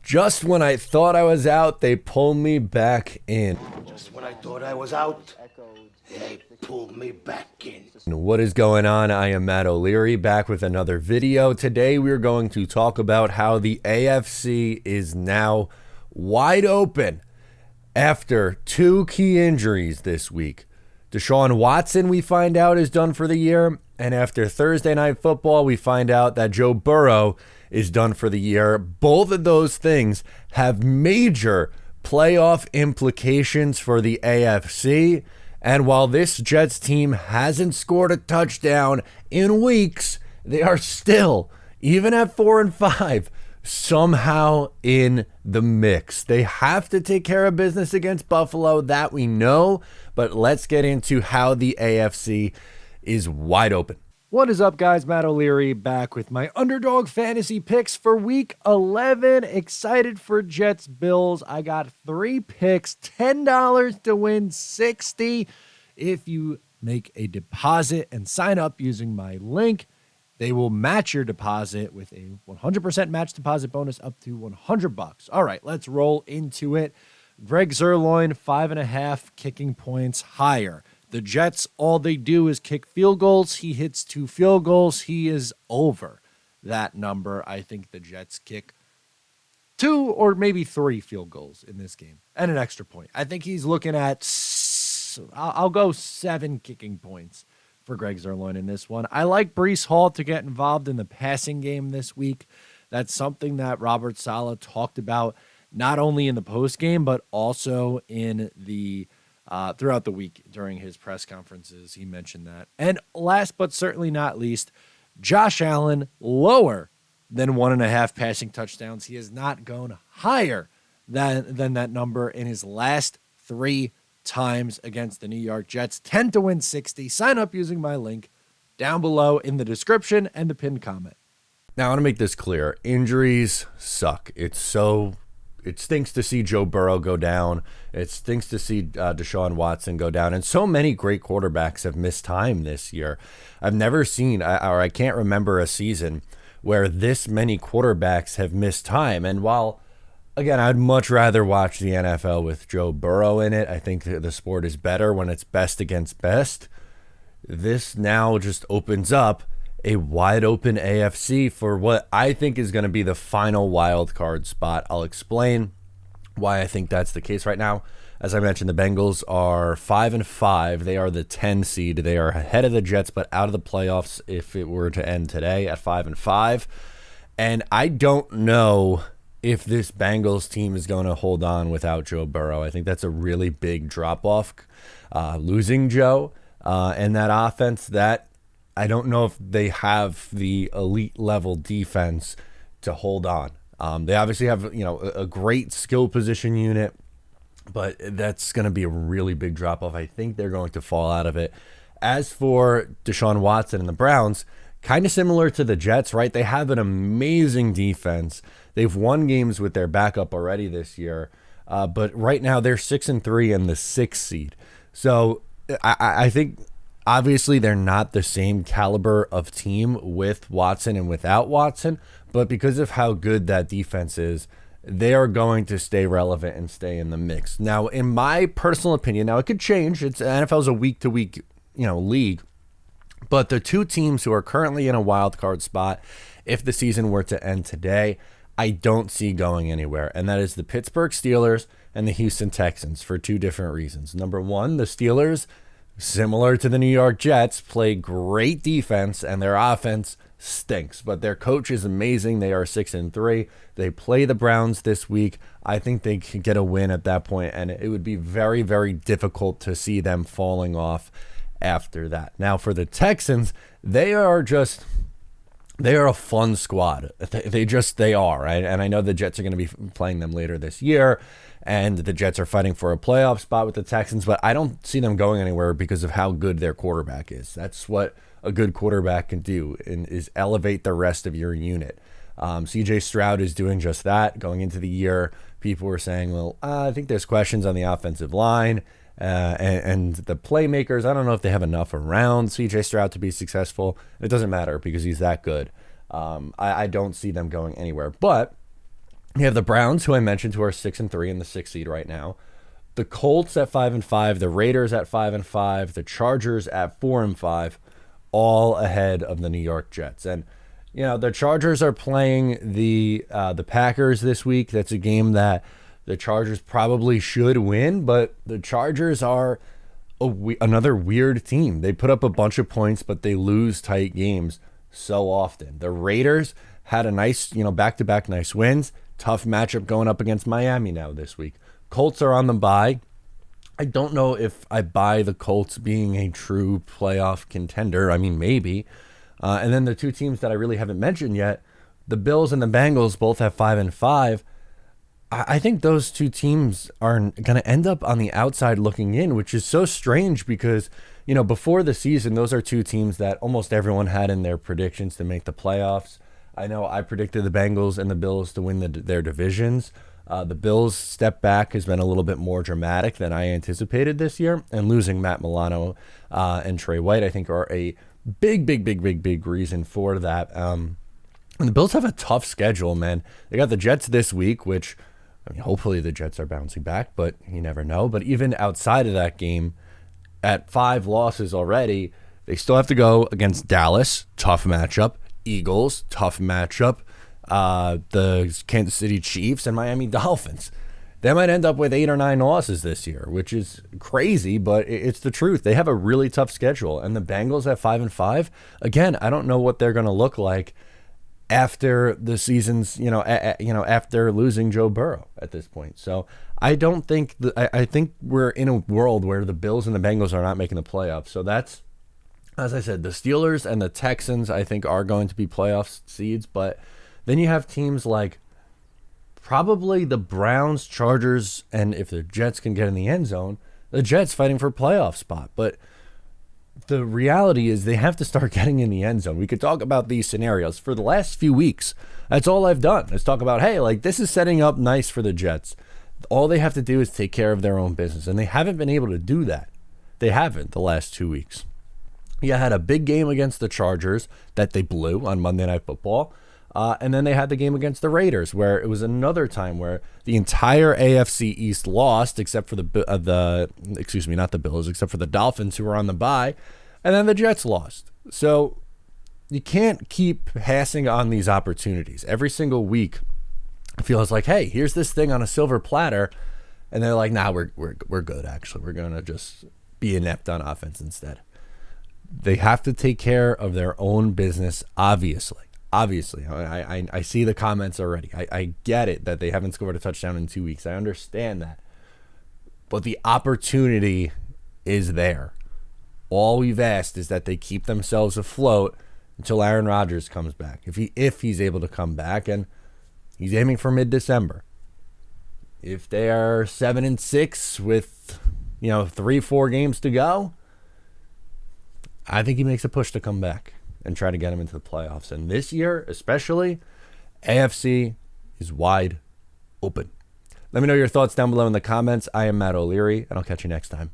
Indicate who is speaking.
Speaker 1: Just when I thought I was out, they pulled me back in.
Speaker 2: Just when I thought I was out, they pulled me back in.
Speaker 1: What is going on? I am Matt O'Leary, back with another video. Today we're going to talk about how the AFC is now wide open after two key injuries this week. Deshaun Watson, we find out, is done for the year. And after Thursday Night Football, we find out that Joe Burrow is done for the year. Both of those things have major playoff implications for the AFC. And while this Jets team hasn't scored a touchdown in weeks, they are still, even at 4-5, somehow in the mix. They have to take care of business against Buffalo, that we know. But let's get into how the AFC is wide open. What is up, guys? Matt O'Leary back with my Underdog Fantasy Picks for Week 11. Excited for Jets Bills. I got 3 picks, $10 to win 60. If you make a deposit and sign up using my link, they will match your deposit with a 100% match deposit bonus up to $100. All right, let's roll into it. Greg Zuerlein, 5.5 kicking points higher. The Jets, all they do is kick field goals. He hits 2 field goals. He is over that number. I think the Jets kick 2 or maybe 3 field goals in this game and an extra point. I think he's looking at, I'll go 7 kicking points for Greg Zuerlein in this one. I like Breece Hall to get involved in the passing game this week. That's something that Robert Saleh talked about not only in the post game, but also in the throughout the week during his press conferences. He mentioned that. And last but certainly not least, Josh Allen, lower than 1.5 passing touchdowns. He has not gone higher than that number in his last 3 times against the New York Jets. 10 to win 60. Sign up using my link down below in the description and the pinned comment. Now, I want to make this clear. Injuries suck. It stinks to see Joe Burrow go down. It stinks to see Deshaun Watson go down. And so many great quarterbacks have missed time this year. I've never seen, or I can't remember a season where this many quarterbacks have missed time. And while, again, I'd much rather watch the NFL with Joe Burrow in it. I think the sport is better when it's best against best. This now just opens up a wide open AFC for what I think is going to be the final wild card spot. I'll explain why I think that's the case right now. As I mentioned, the Bengals are 5-5. They are the 10 seed. They are ahead of the Jets, but out of the playoffs if it were to end today at 5-5. And I don't know if this Bengals team is going to hold on without Joe Burrow. I think that's a really big drop-off. Losing Joe and that offense, that I don't know if they have the elite level defense to hold on. They obviously have, a great skill position unit, but that's going to be a really big drop off. I think they're going to fall out of it. As for Deshaun Watson and the Browns, kind of similar to the Jets, right? They have an amazing defense. They've won games with their backup already this year, but right now they're 6-3 and the 6th seed. So I think, obviously, they're not the same caliber of team with Watson and without Watson, but because of how good that defense is, they are going to stay relevant and stay in the mix. Now, in my personal opinion, now it could change. NFL is a week-to-week, league, but the 2 teams who are currently in a wild card spot, if the season were to end today, I don't see going anywhere, and that is the Pittsburgh Steelers and the Houston Texans for 2 different reasons. Number one, the Steelers, similar to the New York Jets, play great defense and their offense stinks, but their coach is amazing. They are 6-3. They play the Browns this week. I think they can get a win at that point, and it would be very, very difficult to see them falling off after that. Now, for the Texans, they are a fun squad. They are, right? And I know the Jets are going to be playing them later this year, and the Jets are fighting for a playoff spot with the Texans, but I don't see them going anywhere because of how good their quarterback is. That's what a good quarterback can do, and is elevate the rest of your unit. CJ Stroud is doing just that. Going into the year, people were saying, well, I think there's questions on the offensive line and the playmakers. I don't know if they have enough around CJ Stroud to be successful. It doesn't matter because he's that good. I don't see them going anywhere. But You have the Browns, who I mentioned, who are 6-3 in the 6th seed right now. The Colts at 5-5, the Raiders at 5-5, the Chargers at 4-5, all ahead of the New York Jets. And the Chargers are playing the Packers this week. That's a game that the Chargers probably should win, but the Chargers are another weird team. They put up a bunch of points, but they lose tight games so often. The Raiders had a nice, back-to-back nice wins. Tough matchup going up against Miami now this week. Colts are on the bye. I don't know if I buy the Colts being a true playoff contender. I mean, maybe. And then the two teams that I really haven't mentioned yet, the Bills and the Bengals both have 5-5. I think those two teams are going to end up on the outside looking in, which is so strange because, before the season, those are two teams that almost everyone had in their predictions to make the playoffs. I know I predicted the Bengals and the Bills to win their divisions. The Bills' step back has been a little bit more dramatic than I anticipated this year, and losing Matt Milano and Trey White, I think, are a big reason for that. And the Bills have a tough schedule, man. They got the Jets this week, which, hopefully the Jets are bouncing back, but you never know. But even outside of that game, at 5 losses already, they still have to go against Dallas, tough matchup. Eagles, tough matchup. The Kansas City Chiefs and Miami Dolphins. They might end up with 8 or 9 losses this year, which is crazy, but it's the truth. They have a really tough schedule. And the Bengals at 5-5, again, I don't know what they're going to look like after the season's, after losing Joe Burrow at this point. So I don't think I think we're in a world where the Bills and the Bengals are not making the playoffs. So that's, as I said, the Steelers and the Texans, I think, are going to be playoff seeds. But then you have teams like probably the Browns, Chargers, and if the Jets can get in the end zone, the Jets fighting for a playoff spot. But the reality is they have to start getting in the end zone. We could talk about these scenarios. For the last few weeks, that's all I've done is talk about, hey, this is setting up nice for the Jets. All they have to do is take care of their own business. And they haven't been able to do that. They haven't the last 2 weeks. You had a big game against the Chargers that they blew on Monday Night Football. And then they had the game against the Raiders, where it was another time where the entire AFC East lost, except for not the Bills, except for the Dolphins, who were on the bye, and then the Jets lost. So you can't keep passing on these opportunities. Every single week, it feels like, hey, here's this thing on a silver platter, and they're like, nah, we're good. Actually, we're gonna just be inept on offense instead. They have to take care of their own business, obviously. I see the comments already. I get it that they haven't scored a touchdown in 2 weeks. I understand that. But the opportunity is there. All we've asked is that they keep themselves afloat until Aaron Rodgers comes back. If he's able to come back, and he's aiming for mid-December. If they are 7-6 with 3-4 games to go, I think he makes a push to come back and try to get him into the playoffs. And this year, especially, AFC is wide open. Let me know your thoughts down below in the comments. I am Matt O'Leary, and I'll catch you next time.